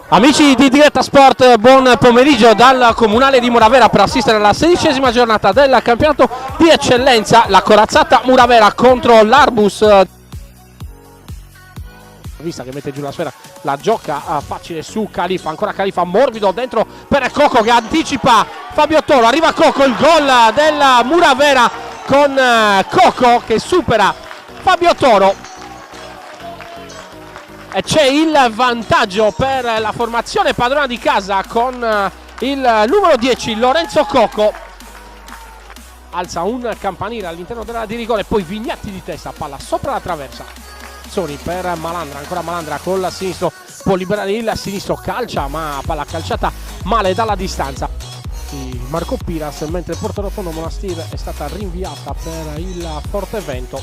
Amici di Diretta Sport, buon pomeriggio dal Comunale di Muravera per assistere alla 16ª giornata del campionato di eccellenza. La corazzata Muravera contro l'Arbus. Vista che mette giù la sfera, la gioca facile su Califa, ancora Califa morbido dentro per Coco che anticipa Fabio Toro, arriva Coco, il gol della Muravera con Coco che supera Fabio Toro e c'è il vantaggio per la formazione padrona di casa con il numero 10 Lorenzo Coco. Alza un campanile all'interno dell'area di rigore, poi Vignatti di testa, palla sopra la traversa per Malandra, ancora Malandra col sinistro, può liberare il sinistro, calcia ma palla calciata male dalla distanza di Marco Piras, mentre il portarotondo Monastir è stata rinviata per il forte vento.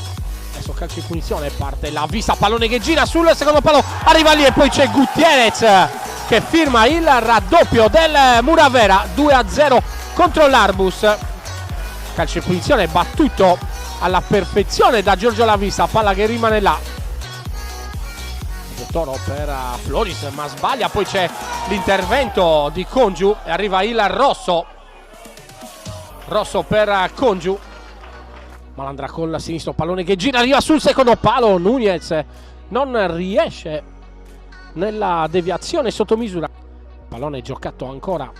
Adesso calcio in punizione, parte la vista, pallone che gira sul secondo palo, arriva lì e poi c'è Gutierrez che firma il raddoppio del Muravera, 2-0 contro l'Arbus. Calcio in punizione battuto alla perfezione da Giorgio Lavista, palla che rimane là. Toro per Floris ma sbaglia, poi c'è l'intervento di Congiu e arriva il rosso per Congiu. Malandra col sinistro, pallone che gira, arriva sul secondo palo, Nunez non riesce nella deviazione sotto misura, pallone giocato ancora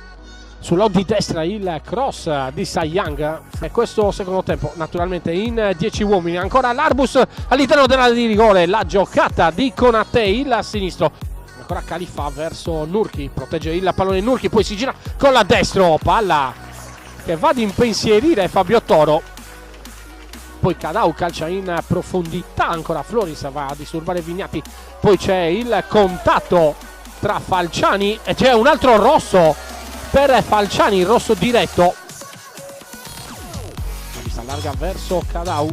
sull'out di destra, il cross di Sayang e questo secondo tempo naturalmente in 10 uomini. Ancora l'Arbus all'interno dell'area di rigore, la giocata di Konate, il sinistro, ancora Califa verso Nurki, protegge il pallone Nurki, poi si gira con la destro, palla che va ad impensierire Fabio Toro, poi Cadau calcia in profondità, ancora Floris va a disturbare Vignati, poi c'è il contatto tra Falciani e c'è un altro rosso per Falciani, il rosso diretto. La vista larga verso Cadau.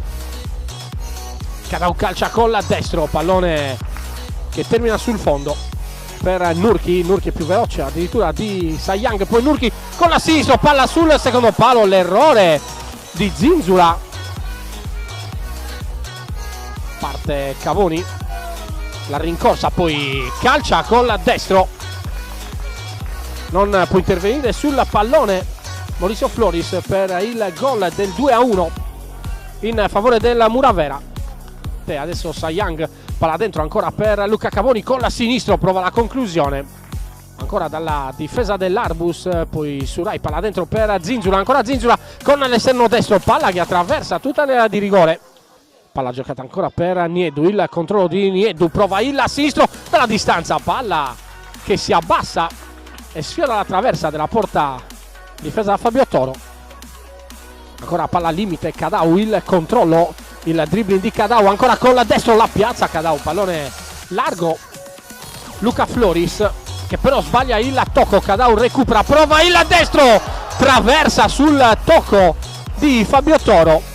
Cadau calcia con la destro, pallone che termina sul fondo per Nurki. Nurki è più veloce addirittura di Sayang, poi Nurki con la sinistra, palla sul secondo palo, l'errore di Zinzula. Parte Cavoni, la rincorsa, poi calcia con la destro. Non può intervenire sul pallone Mauricio Floris per il gol del 2-1 in favore della Muravera. E adesso Sayang, palla dentro ancora per Luca Cavoni con la sinistra, prova la conclusione. Ancora dalla difesa dell'Arbus, poi Surai, palla dentro per Zinzula, ancora Zinzula con l'esterno destro, palla che attraversa tutta l'area di rigore. Palla giocata ancora per Niedu, il controllo di Niedu, prova il sinistro dalla distanza, palla che si abbassa e sfiora la traversa della porta difesa da Fabio Toro. Ancora palla al limite, Cadau, il controllo, il dribbling di Cadau, ancora con la destra la piazza Cadau, pallone largo, Luca Floris che però sbaglia il tocco, Cadau recupera, prova il destro, traversa sul tocco di Fabio Toro.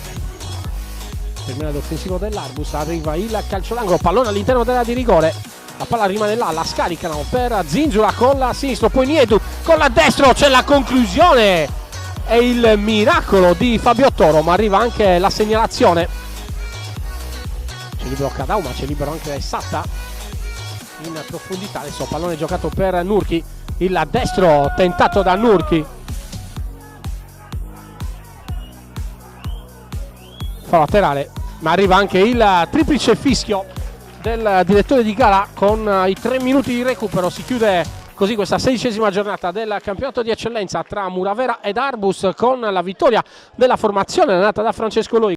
Termina l'offensivo dell'Arbus, arriva il calcio d'angolo, pallone all'interno dell'area di rigore. La palla rimane là, la scaricano per Zinzula con la sinistra, poi Niedu con la destra, c'è la conclusione e il miracolo di Fabio Toro, ma arriva anche la segnalazione. C'è libero Cadau, ma c'è libero anche Satta in profondità. Adesso pallone giocato per Nurki, il destro tentato da Nurki, fa laterale, ma arriva anche il triplice fischio del direttore di gara con i 3 minuti di recupero. Si chiude così questa 16ª giornata del campionato di eccellenza tra Muravera ed Arbus con la vittoria della formazione allenata da Francesco Loi.